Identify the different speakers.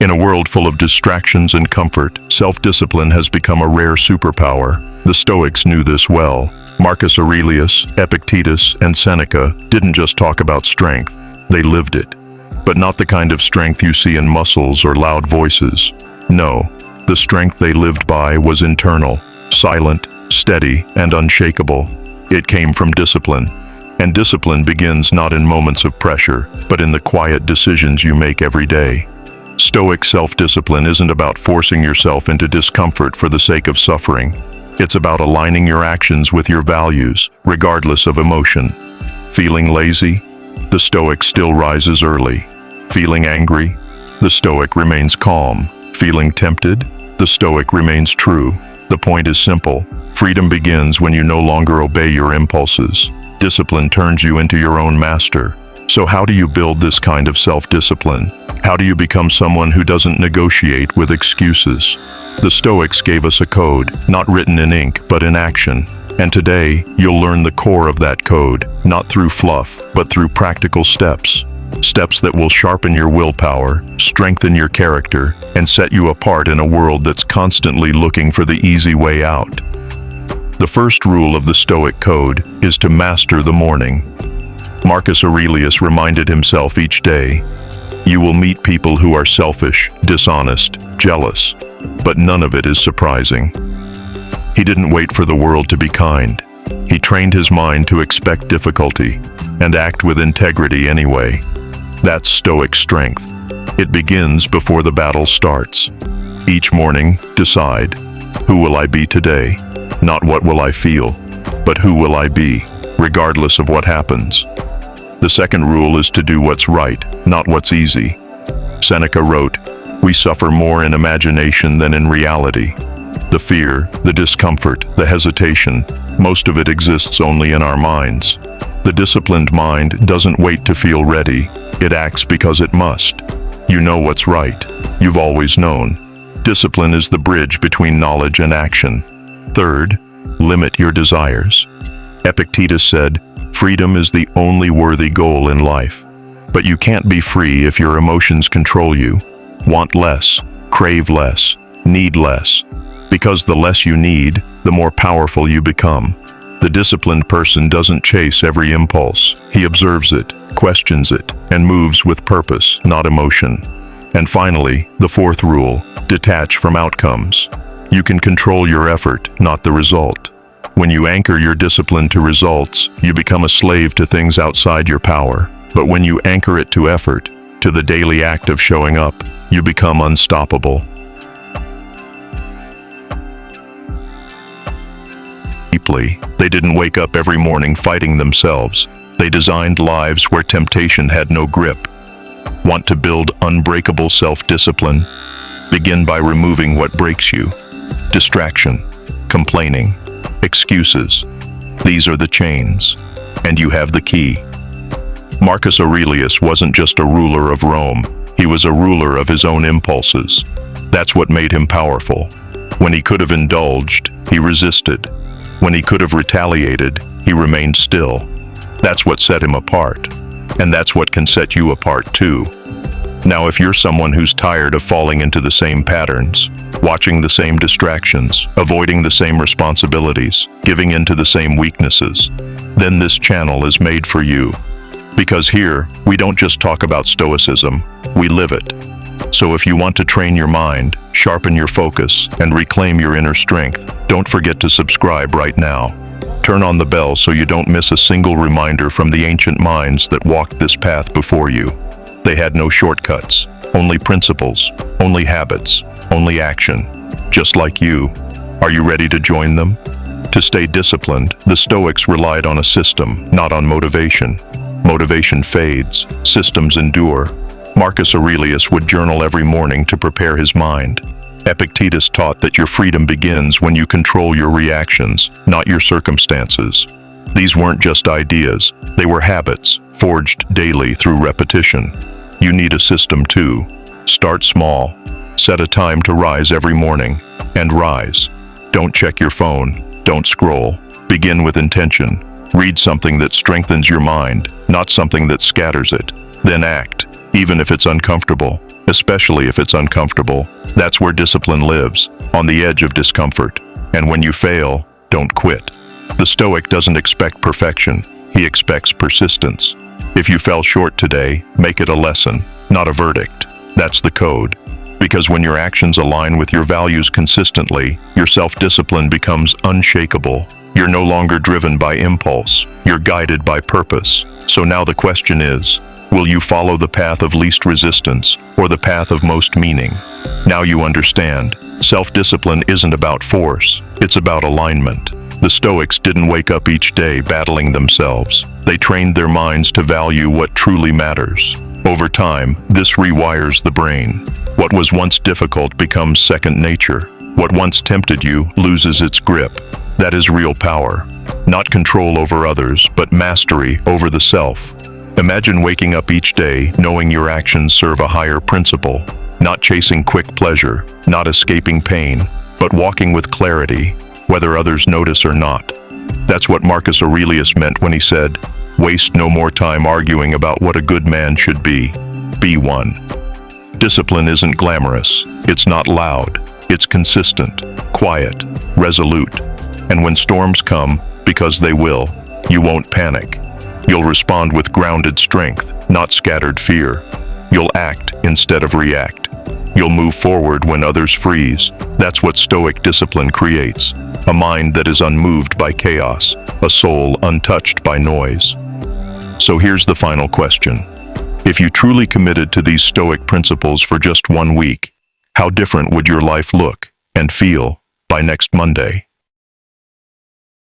Speaker 1: In a world full of distractions and comfort, self-discipline has become a rare superpower. The Stoics knew this well. Marcus Aurelius, Epictetus, and Seneca didn't just talk about strength, they lived it. But not the kind of strength you see in muscles or loud voices. No, the strength they lived by was internal, silent, steady, and unshakable. It came from discipline. And discipline begins not in moments of pressure, but in the quiet decisions you make every day. Stoic self-discipline isn't about forcing yourself into discomfort for the sake of suffering. It's about aligning your actions with your values, regardless of emotion. Feeling lazy? The Stoic still rises early. Feeling angry? The Stoic remains calm. Feeling tempted? The Stoic remains true. The point is simple. Freedom begins when you no longer obey your impulses. Discipline turns you into your own master. So how do you build this kind of self-discipline? How do you become someone who doesn't negotiate with excuses? The Stoics gave us a code, not written in ink, but in action. And today, you'll learn the core of that code, not through fluff, but through practical steps. Steps that will sharpen your willpower, strengthen your character, and set you apart in a world that's constantly looking for the easy way out. The first rule of the Stoic code is to master the morning. Marcus Aurelius reminded himself each day, "You will meet people who are selfish, dishonest, jealous, but none of it is surprising." He didn't wait for the world to be kind. He trained his mind to expect difficulty and act with integrity anyway. That's Stoic strength. It begins before the battle starts. Each morning, decide, who will I be today? Not what will I feel, but who will I be, regardless of what happens. The second rule is to do what's right, not what's easy. Seneca wrote, "We suffer more in imagination than in reality." The fear, the discomfort, the hesitation, most of it exists only in our minds. The disciplined mind doesn't wait to feel ready. It acts because it must. You know what's right. You've always known. Discipline is the bridge between knowledge and action. Third, limit your desires. Epictetus said, "Freedom is the only worthy goal in life." But you can't be free if your emotions control you. Want less, crave less, need less. Because the less you need, the more powerful you become. The disciplined person doesn't chase every impulse. He observes it, questions it, and moves with purpose, not emotion. And finally, the fourth rule, detach from outcomes. You can control your effort, not the result. When you anchor your discipline to results, you become a slave to things outside your power. But when you anchor it to effort, to the daily act of showing up, you become unstoppable. Deeply, they didn't wake up every morning fighting themselves. They designed lives where temptation had no grip. Want to build unbreakable self-discipline? Begin by removing what breaks you. Distraction, complaining, excuses. These are the chains, and you have the key. Marcus Aurelius wasn't just a ruler of Rome, he was a ruler of his own impulses. That's what made him powerful. When he could have indulged, he resisted. When he could have retaliated, he remained still. That's what set him apart. And that's what can set you apart too. Now, if you're someone who's tired of falling into the same patterns, watching the same distractions, avoiding the same responsibilities, giving in to the same weaknesses, then this channel is made for you. Because here, we don't just talk about Stoicism, we live it. So if you want to train your mind, sharpen your focus, and reclaim your inner strength, don't forget to subscribe right now. Turn on the bell so you don't miss a single reminder from the ancient minds that walked this path before you. They had no shortcuts, only principles, only habits, only action, just like you. Are you ready to join them? To stay disciplined, the Stoics relied on a system, not on motivation. Motivation fades, systems endure. Marcus Aurelius would journal every morning to prepare his mind. Epictetus taught that your freedom begins when you control your reactions, not your circumstances. These weren't just ideas, they were habits, forged daily through repetition. You need a system too. Start small. Set a time to rise every morning, and rise. Don't check your phone, don't scroll. Begin with intention. Read something that strengthens your mind, not something that scatters it. Then act, even if it's uncomfortable. especially if it's uncomfortable. That's where discipline lives, on the edge of discomfort. And when you fail, don't quit. The Stoic doesn't expect perfection, he expects persistence. If you fell short today, make it a lesson, not a verdict. That's the code. Because when your actions align with your values consistently, your self-discipline becomes unshakable. You're no longer driven by impulse, you're guided by purpose. So now the question is, will you follow the path of least resistance or the path of most meaning? Now you understand. Self-discipline isn't about force, it's about alignment. The Stoics didn't wake up each day battling themselves. They trained their minds to value what truly matters. Over time, this rewires the brain. What was once difficult becomes second nature. What once tempted you loses its grip. That is real power. Not control over others, but mastery over the self. Imagine waking up each day knowing your actions serve a higher principle. Not chasing quick pleasure, not escaping pain, but walking with clarity, whether others notice or not. That's what Marcus Aurelius meant when he said, "Waste no more time arguing about what a good man should be. Be one." Discipline isn't glamorous, it's not loud, it's consistent, quiet, resolute. And when storms come, because they will, you won't panic. You'll respond with grounded strength, not scattered fear. You'll act instead of react. You'll move forward when others freeze. That's what Stoic discipline creates. A mind that is unmoved by chaos, a soul untouched by noise. So here's the final question. If you truly committed to these Stoic principles for just 1 week, how different would your life look and feel by next Monday?